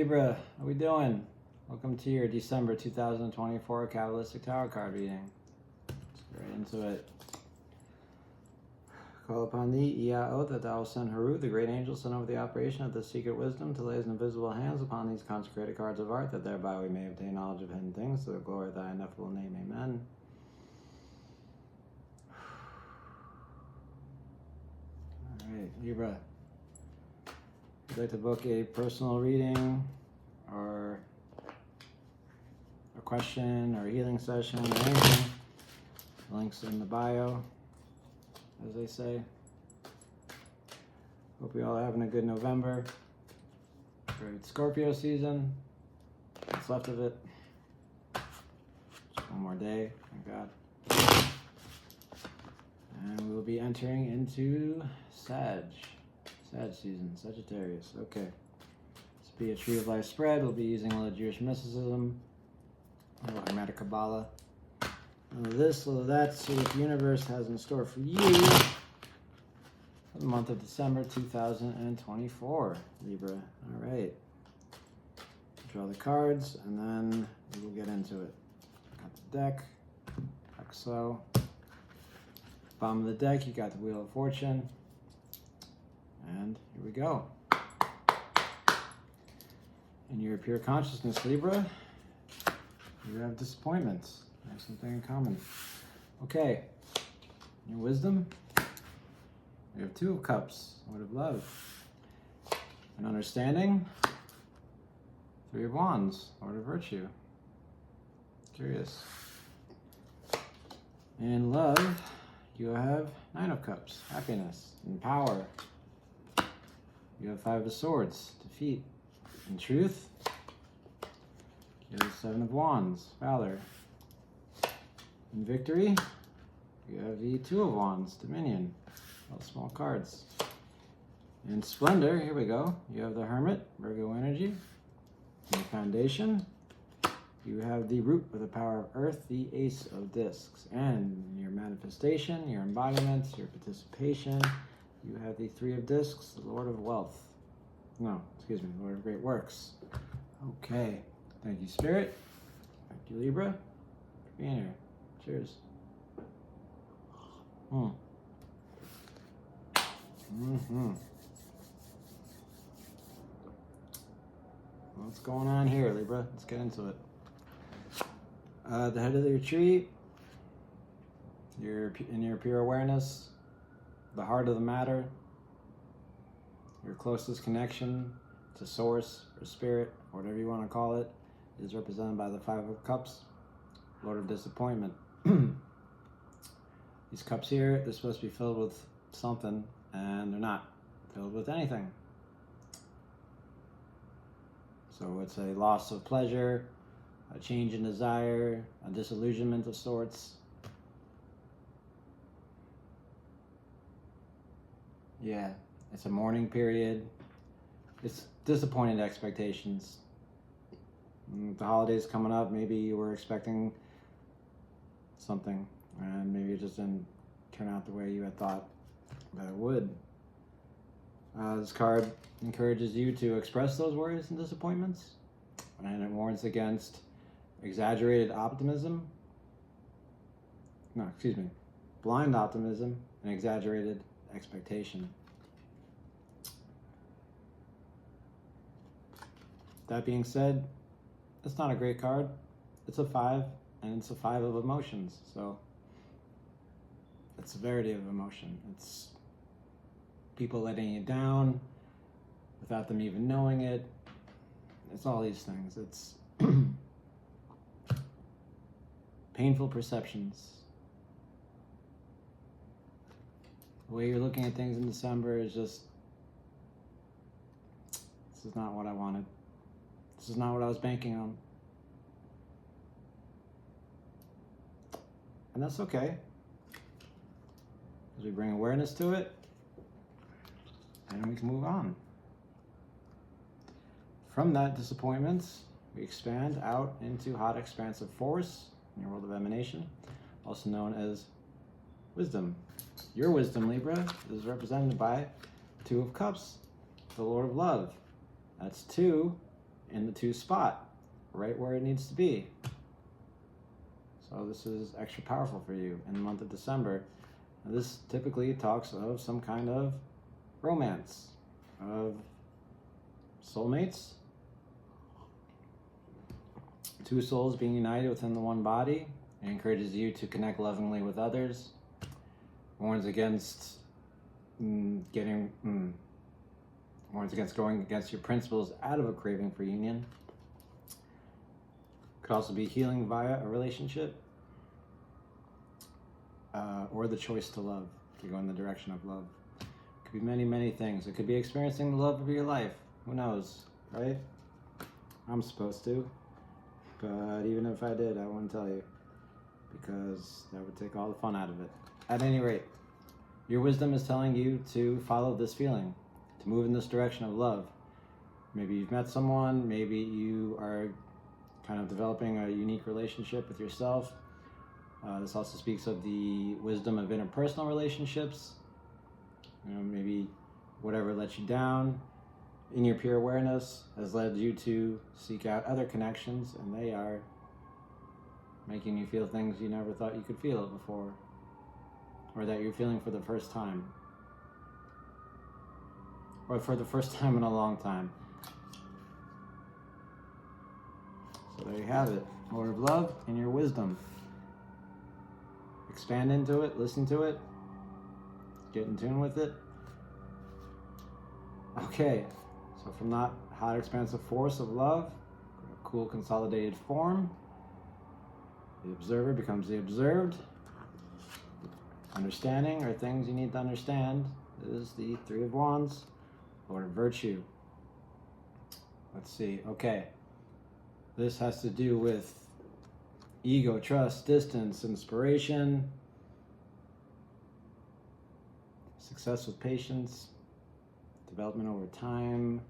Libra, how we doing? Welcome to your December 2024 Kabbalistic Tarot card reading. Let's get right into it. Call upon thee, Iao, that thou send Haru, the great angel, sent over the operation of the secret wisdom to lay his invisible hands upon these consecrated cards of art, that thereby we may obtain knowledge of hidden things, to the glory of thy ineffable name. Amen. Alright, Libra. If you'd like to book a personal reading or a question or a healing session or anything, links in the bio, as they say. Hope we all having a good November. Great Scorpio season. What's left of it. Just one more day, thank God. And we will be entering into Sag season, Sagittarius. Okay. This will be a Tree of Life spread. We'll be using a little Jewish mysticism, a little Hermetic Kabbalah. A little this, a little that, see what the universe has in store for you for the month of December 2024, Libra. All right. Draw the cards, and then we will get into it. Got the deck, like so. Bottom of the deck, you got the Wheel of Fortune. And here we go. In your pure consciousness, Libra, you have disappointments. We have something in common. Okay. In your wisdom, we have Two of Cups, Lord of Love. In understanding, Three of Wands, Lord of Virtue. Curious. In love, you have Nine of Cups, happiness and power. You have Five of Swords, defeat. In truth, you have the Seven of Wands, valor. In victory, you have the Two of Wands, dominion. All small cards. In splendor, here we go. You have the Hermit, Virgo energy. In the foundation, you have the Root with the power of Earth, the Ace of Discs. And your manifestation, your embodiment, your participation, you have the Three of Discs, the Lord of Wealth. No, excuse me, Lord of Great Works. Okay. Thank you, Spirit. Thank you, Libra, for being here. Cheers. What's going on here, Libra? Let's get into it. The head of the retreat, in your pure awareness, the heart of the matter, your closest connection to source or spirit, or whatever you want to call it, is represented by the Five of Cups, Lord of Disappointment. These cups here, they're supposed to be filled with something, and they're not filled with anything. So it's a loss of pleasure, a change in desire, a disillusionment of sorts. Yeah, it's a mourning period. It's disappointed expectations. The holidays coming up, maybe you were expecting something, and maybe it just didn't turn out the way you had thought that it would. This card encourages you to express those worries and disappointments, and it warns against exaggerated optimism. No, excuse me. Blind optimism and exaggerated expectation. That being said, it's not a great card. It's a 5, and it's a 5 of emotions. So it's severity of emotion. It's people letting you down without them even knowing it. It's all these things. It's painful perceptions. The way you're looking at things in December is just, this is not what I wanted. This is not what I was banking on. And that's okay, because we bring awareness to it, and we can move on. From that disappointment, we expand out into hot expansive force in your world of emanation, also known as wisdom. Your wisdom, Libra, is represented by Two of Cups, the Lord of Love. That's 2 in the 2 spot, right where it needs to be. So this is extra powerful for you in the month of December. Now, this typically talks of some kind of romance, of soulmates, 2 souls being united within the 1 body. It encourages you to connect lovingly with others. Warns against warns against going against your principles out of a craving for union. Could also be healing via a relationship, or the choice to love, to go in the direction of love. Could be many, many things. It could be experiencing the love of your life. Who knows, right? I'm supposed to, but even if I did, I wouldn't tell you, because that would take all the fun out of it. At any rate, your wisdom is telling you to follow this feeling, to move in this direction of love. Maybe you've met someone, maybe you are kind of developing a unique relationship with yourself. This also speaks of the wisdom of interpersonal relationships. You know, maybe whatever let you down in your pure awareness has led you to seek out other connections, and they are making you feel things you never thought you could feel before, or that you're feeling for the first time, or for the first time in a long time. So there you have it. Lord of Love and your wisdom. Expand into it, listen to it, get in tune with it. Okay, so from that hot expansive force of love, a cool consolidated form, the observer becomes the observed. Understanding, or things you need to understand, is the 3 of Wands, Lord of Virtue. Let's see, okay. This has to do with ego, trust, distance, inspiration, success with patience, development over time,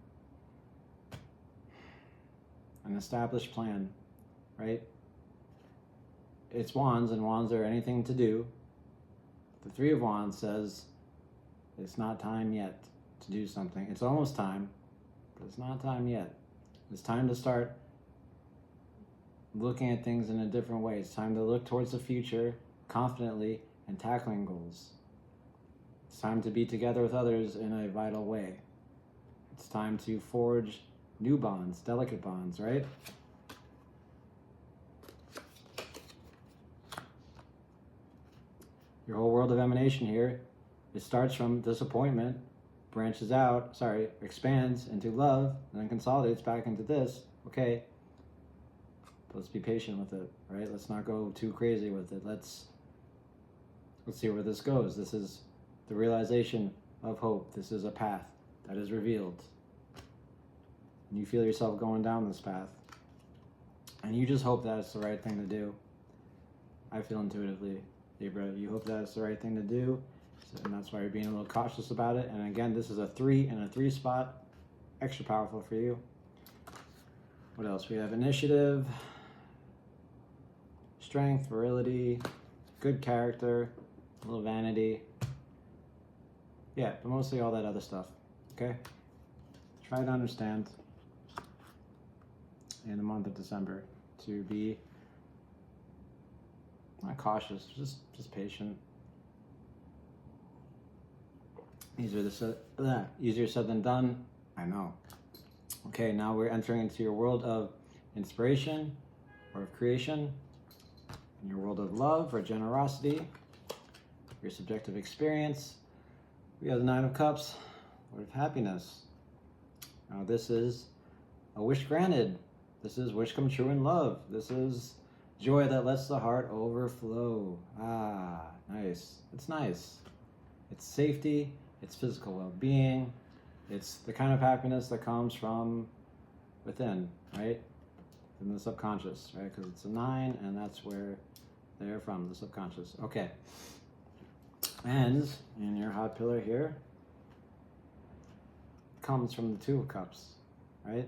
an established plan, right? It's Wands, and Wands are anything to do. The 3 of Wands says it's not time yet to do something. It's almost time, but it's not time yet. It's time to start looking at things in a different way. It's time to look towards the future confidently and tackling goals. It's time to be together with others in a vital way. It's time to forge new bonds, delicate bonds, right? Your whole world of emanation here, it starts from disappointment, expands into love, and then consolidates back into this. Okay, let's be patient with it, right? Let's not go too crazy with it. Let's see where this goes. This is the realization of hope. This is a path that is revealed. And you feel yourself going down this path, and you just hope that it's the right thing to do. I feel intuitively, Libra, you hope that it's the right thing to do, and that's why you're being a little cautious about it. And again, this is a 3 and a 3 spot, extra powerful for you. What else? We have initiative, strength, virility, good character, a little vanity. Yeah, but mostly all that other stuff, okay? Try to understand in the month of December to be not cautious, just patient. Easier said than done, I know. Okay, now we're entering into your world of inspiration or of creation, in your world of love or generosity, your subjective experience. We have the 9 of Cups, Lord of Happiness. Now this is a wish granted. This is wish come true in love. This is joy that lets the heart overflow. Ah, nice. It's nice. It's safety. It's physical well-being. It's the kind of happiness that comes from within, right? From the subconscious, right? Because it's a 9, and that's where they're from, the subconscious. Okay. And in your hot pillar here, comes from the 2 of Cups, right?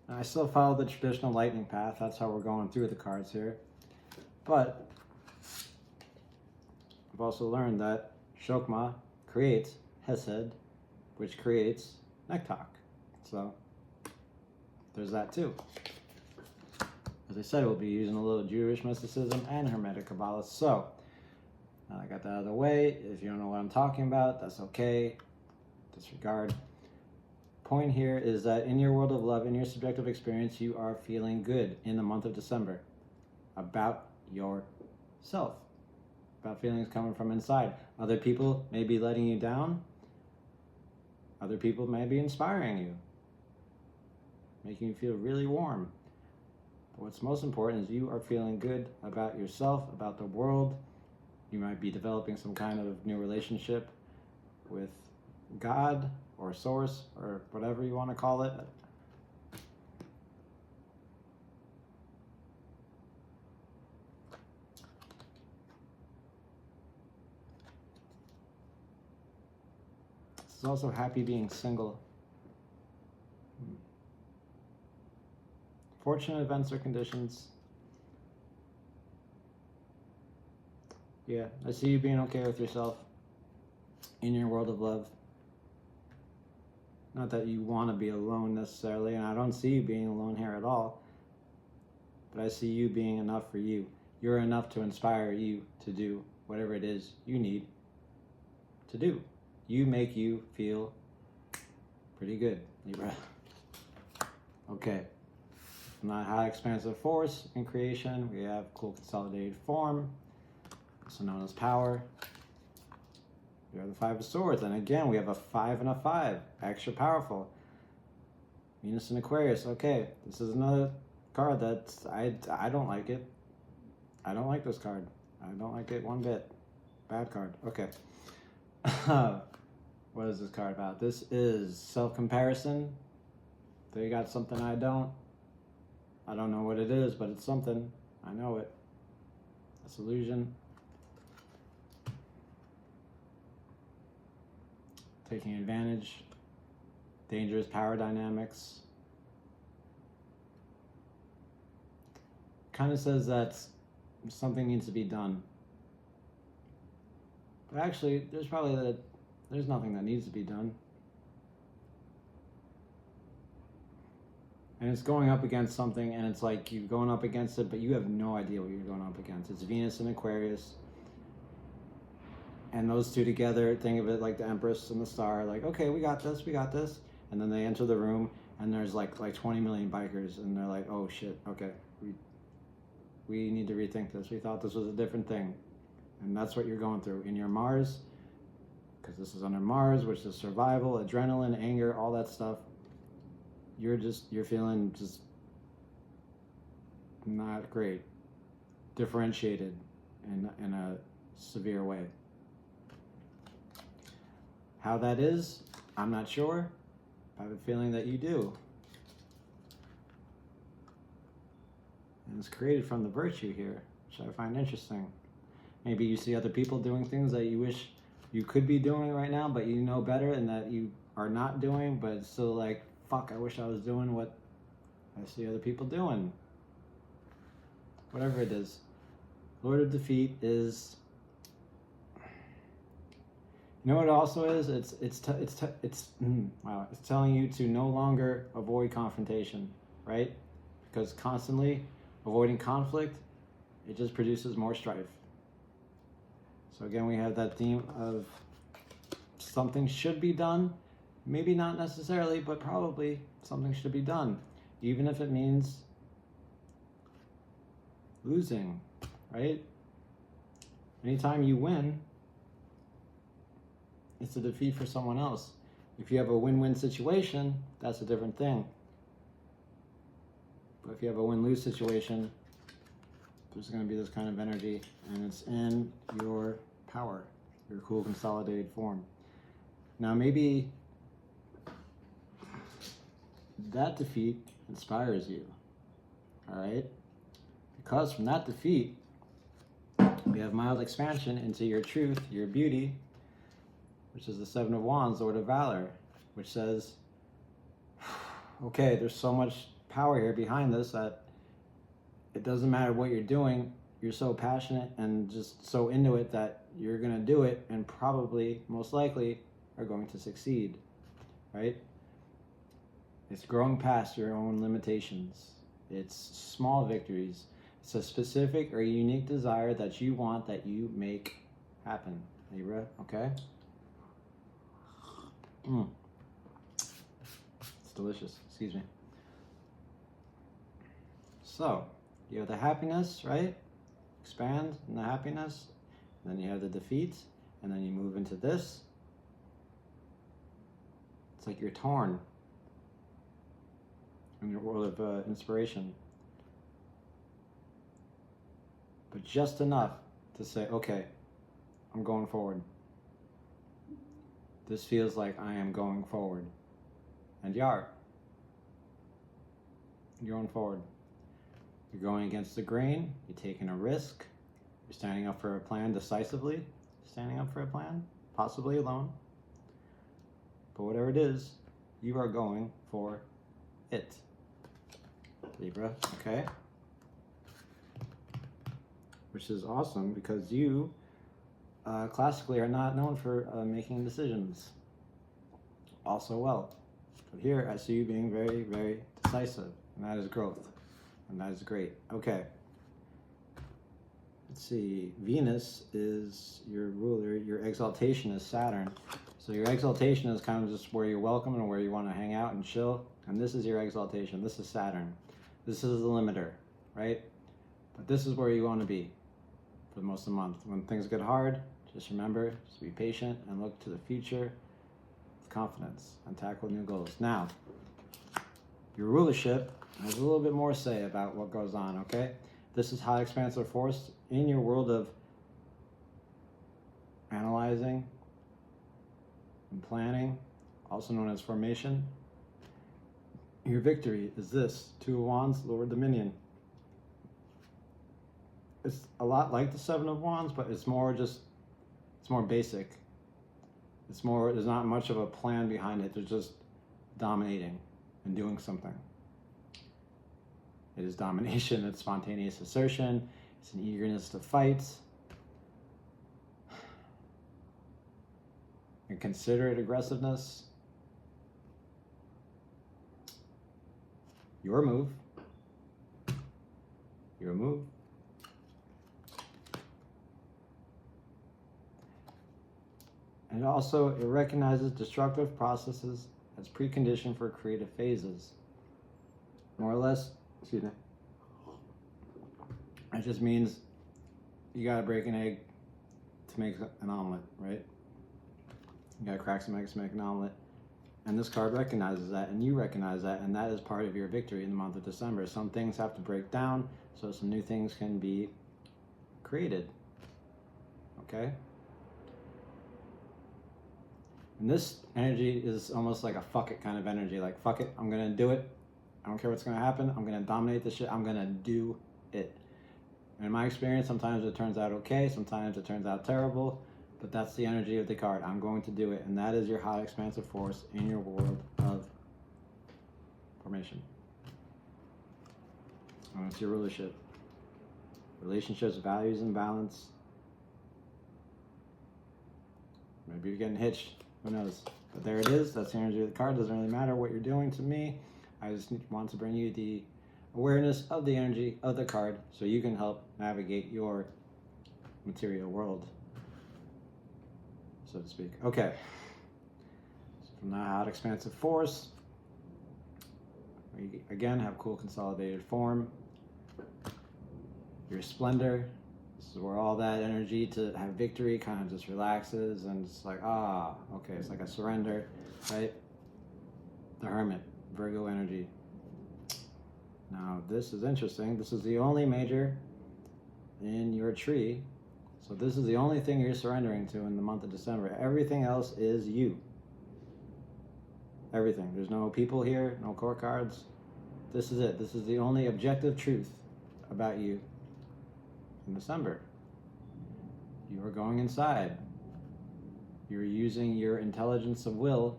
Now, I still follow the traditional lightning path. That's how we're going through the cards here. But I've also learned that Shokma creates Hesed which creates neck talk. So there's that too. As I said, we'll be using a little Jewish mysticism and Hermetic Kabbalah. So now I got that out of the way. If you don't know what I'm talking about, that's okay. Disregard. Point here is that in your world of love, in your subjective experience, you are feeling good in the month of December about yourself, about feelings coming from inside. Other people may be letting you down. Other people may be inspiring you, making you feel really warm. But what's most important is you are feeling good about yourself, about the world. You might be developing some kind of new relationship with God or source or whatever you want to call it. This is also happy being single. Fortunate events or conditions. Yeah, I see you being okay with yourself in your world of love. Not that you want to be alone necessarily, and I don't see you being alone here at all, but I see you being enough for you. You're enough to inspire you to do whatever it is you need to do. You make you feel pretty good, Libra. Okay. From that high expansive force in creation, we have cool consolidated form, also known as power. We have the Five of Swords, and again, we have a 5 and a 5, extra powerful. Venus and Aquarius. Okay, this is another card that's, I don't like it. I don't like this card. I don't like it one bit. Bad card. Okay. What is this card about? This is self-comparison. They got something I don't. I don't know what it is, but it's something. I know it. It's illusion. Taking advantage. Dangerous power dynamics. Kind of says that something needs to be done. But actually, there's nothing that needs to be done. And it's going up against something, and it's like you're going up against it, but you have no idea what you're going up against. It's Venus and Aquarius. And those two together, think of it like the Empress and the Star, like, okay, we got this. And then they enter the room, and there's like 20 million bikers, and they're like, oh shit, okay, we need to rethink this. We thought this was a different thing. And that's what you're going through in your Mars, because this is under Mars, which is survival, adrenaline, anger, all that stuff. You're feeling just not great, differentiated in a severe way. How that is, I'm not sure. I have a feeling that you do. And it's created from the virtue here, which I find interesting. Maybe you see other people doing things that you wish you could be doing right now, but you know better and that you are not doing, but it's still like, fuck, I wish I was doing what I see other people doing. Whatever it is. Lord of Defeat is... You know what it also is? It's telling you to no longer avoid confrontation, right? Because constantly avoiding conflict, it just produces more strife. So again, we have that theme of something should be done. Maybe not necessarily, but probably something should be done, even if it means losing, right? Anytime you win, it's a defeat for someone else. If you have a win-win situation, that's a different thing. But if you have a win-lose situation, there's going to be this kind of energy, and it's in your power, your cool consolidated form. Now maybe that defeat inspires you, all right? Because from that defeat, we have mild expansion into your truth, your beauty, which is the Seven of Wands, Lord of Valor, which says, okay, there's so much power here behind this that it doesn't matter what you're doing, you're so passionate and just so into it that you're going to do it and probably, most likely, are going to succeed. right? It's growing past your own limitations. It's small victories. It's a specific or unique desire that you want that you make happen. Libra, okay? It's delicious, excuse me. So, you have the happiness, right? Expand in the happiness. And then you have the defeat. And then you move into this. It's like you're torn in your world of inspiration. But just enough to say, okay, I'm going forward. This feels like I am going forward. And you are. You're going forward. You're going against the grain. You're taking a risk. You're standing up for a plan decisively. Standing up for a plan, possibly alone. But whatever it is, you are going for it. Libra, okay? Which is awesome because you classically are not known for making decisions also well. But here I see you being very, very decisive, and that is growth, and that is great. Okay. Let's see, Venus is your ruler, your exaltation is Saturn. So your exaltation is kind of just where you're welcome and where you want to hang out and chill. And this is your exaltation, this is Saturn. This is the limiter, right? But this is where you want to be for most of the month. When things get hard, just remember to be patient and look to the future with confidence and tackle new goals. Now, your rulership has a little bit more say about what goes on, okay? This is high expansive force in your world of analyzing and planning, also known as formation. Your victory is this, Two of Wands, lower dominion. It's a lot like the Seven of Wands, but it's more basic. There's not much of a plan behind it. There's just dominating and doing something. It is domination, it's spontaneous assertion, it's an eagerness to fight, and considerate aggressiveness. Your move. Your move. And it recognizes destructive processes as precondition for creative phases. More or less, excuse me. It just means you gotta break an egg to make an omelet, right? You gotta crack some eggs to make an omelet. And this card recognizes that, and you recognize that, and that is part of your victory in the month of December. Some things have to break down so some new things can be created. Okay? And this energy is almost like a fuck it kind of energy. Like, fuck it, I'm gonna do it. I don't care what's gonna happen. I'm gonna dominate this shit. I'm gonna do it. And in my experience, sometimes it turns out okay, sometimes it turns out terrible, but that's the energy of the card. I'm going to do it. And that is your high expansive force in your world of formation. And it's your rulership. Relationships, values, and balance. Maybe you're getting hitched. Who knows? But there it is. That's the energy of the card. Doesn't really matter what you're doing to me. I just want to bring you the awareness of the energy of the card so you can help navigate your material world, so to speak. Okay. So from that hot expansive force, we again have cool consolidated form. Your splendor. This is where all that energy to have victory kind of just relaxes and it's like, okay, it's like a surrender, right? The Hermit, Virgo energy. Now, this is interesting. This is the only major in your tree. So this is the only thing you're surrendering to in the month of December. Everything else is you. Everything. There's no people here, no court cards. This is it. This is the only objective truth about you in December. You are going inside. You're using your intelligence of will,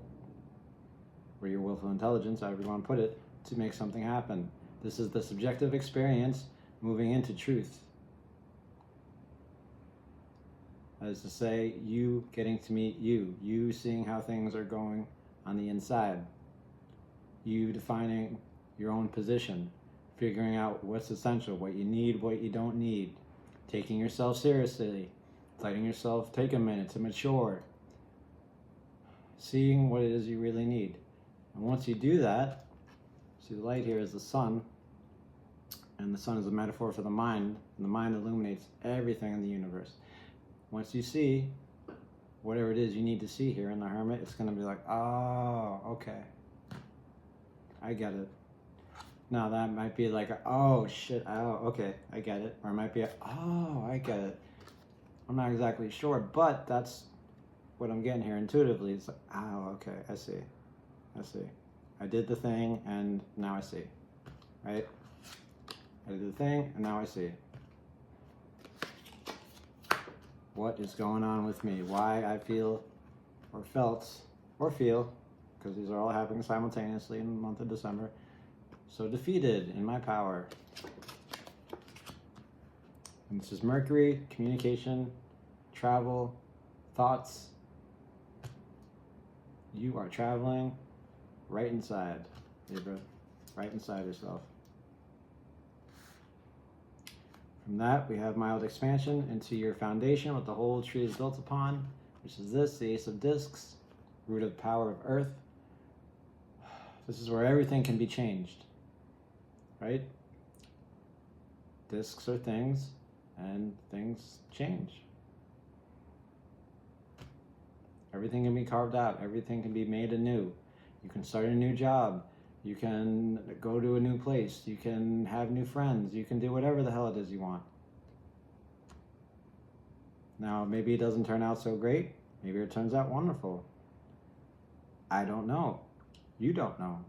or your willful intelligence, however you want to put it, to make something happen. This is the subjective experience moving into truth. That is to say, you getting to meet you, you seeing how things are going on the inside. You defining your own position, figuring out what's essential, what you need, what you don't need, taking yourself seriously, letting yourself take a minute to mature, seeing what it is you really need. And once you do that, see, the light here is the sun, and the sun is a metaphor for the mind, and the mind illuminates everything in the universe. Once you see whatever it is you need to see here in the Hermit, it's going to be like, oh, okay, I get it. Now that might be like, oh shit, oh, okay, I get it. Or it might be, oh, I get it. I'm not exactly sure, but that's what I'm getting here intuitively. It's like, oh, okay, I see. I did the thing, and now I see, right? I did the thing, and now I see. What is going on with me? Why I feel, or felt, or feel, because these are all happening simultaneously in the month of December, so defeated in my power. And this is Mercury, communication, travel, thoughts. You are traveling right inside, Libra, right inside yourself. From that, we have mild expansion into your foundation, what the whole tree is built upon, which is this, the Ace of Discs, root of power of Earth. This is where everything can be changed, right? Discs are things, and things change. Everything can be carved out. Everything can be made anew. You can start a new job. You can go to a new place. You can have new friends. You can do whatever the hell it is you want. Now, maybe it doesn't turn out so great. Maybe it turns out wonderful. I don't know. You don't know.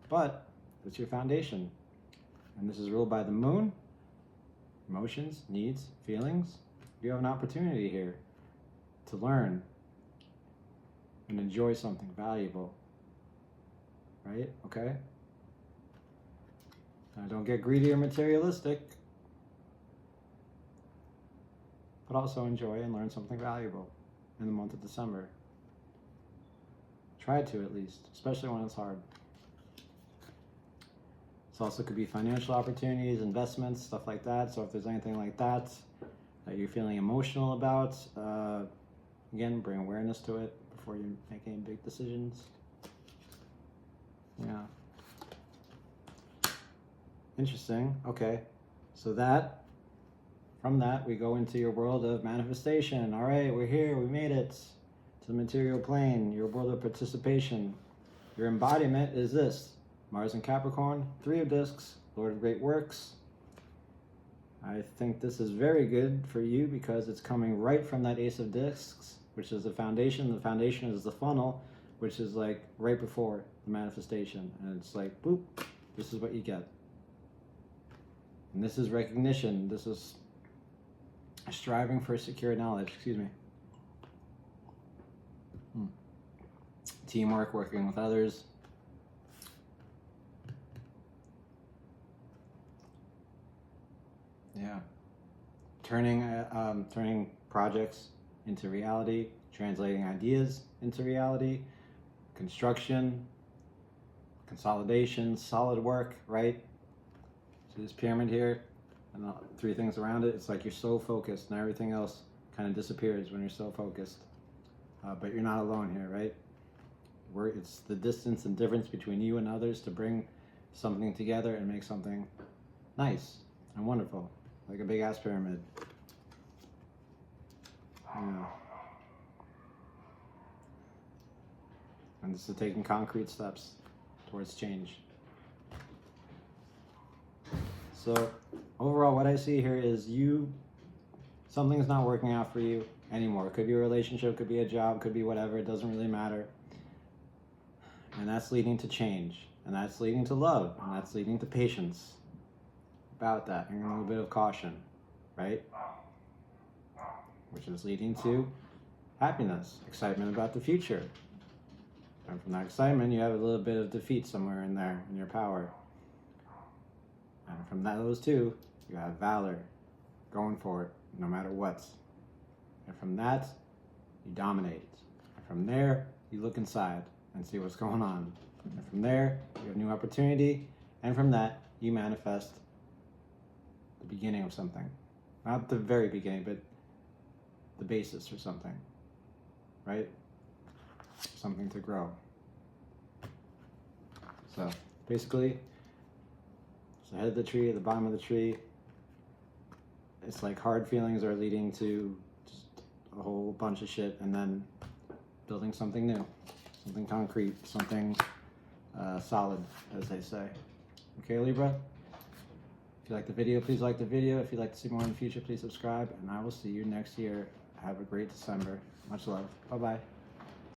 But it's your foundation. And this is ruled by the moon. Emotions, needs, feelings. You have an opportunity here to learn and enjoy something valuable. Right? Okay? Now, don't get greedy or materialistic, but also enjoy and learn something valuable in the month of December. Try to, at least, especially when it's hard. This also could be financial opportunities, investments, stuff like that. So if there's anything like that that you're feeling emotional about, again, bring awareness to it before you make any big decisions. Yeah. Interesting. Okay. So from that, we go into your world of manifestation. All right, we're here. We made it to the material plane, your world of participation. Your embodiment is this. Mars and Capricorn, 3 of Discs, Lord of Great Works. I think this is very good for you because it's coming right from that Ace of Discs, which is the foundation. The foundation is the funnel, which is like right before the manifestation. And it's like, boop, this is what you get. And this is recognition. This is striving for secure knowledge. Excuse me. Teamwork, working with others. Yeah. Turning projects into reality, translating ideas into reality, construction, consolidation, solid work, right? So this pyramid here, and the 3 things around it, it's like you're so focused and everything else kind of disappears when you're so focused. But you're not alone here, right? It's the distance and difference between you and others to bring something together and make something nice and wonderful, like a big ass pyramid. Yeah. And this is taking concrete steps towards change. So overall, what I see here is something's not working out for you anymore. It could be a relationship, could be a job, could be whatever, it doesn't really matter. And that's leading to change, and that's leading to love, and that's leading to patience about that, and a little bit of caution, right? Which is leading to happiness, excitement about the future. And from that excitement, you have a little bit of defeat somewhere in there in your power. And from those two, you have valor, going for it, no matter what. And from that, you dominate. And from there, you look inside. and see what's going on. And from there, you have new opportunity, and from that, you manifest the beginning of something. Not the very beginning, but the basis for something, right? Something to grow. So basically, it's the head of the tree, the bottom of the tree. It's like hard feelings are leading to just a whole bunch of shit, and then building something new, something concrete, something solid, as they say. Okay, Libra? If you like the video, please like the video. If you'd like to see more in the future, please subscribe, and I will see you next year. Have a great December. Much love. Bye-bye.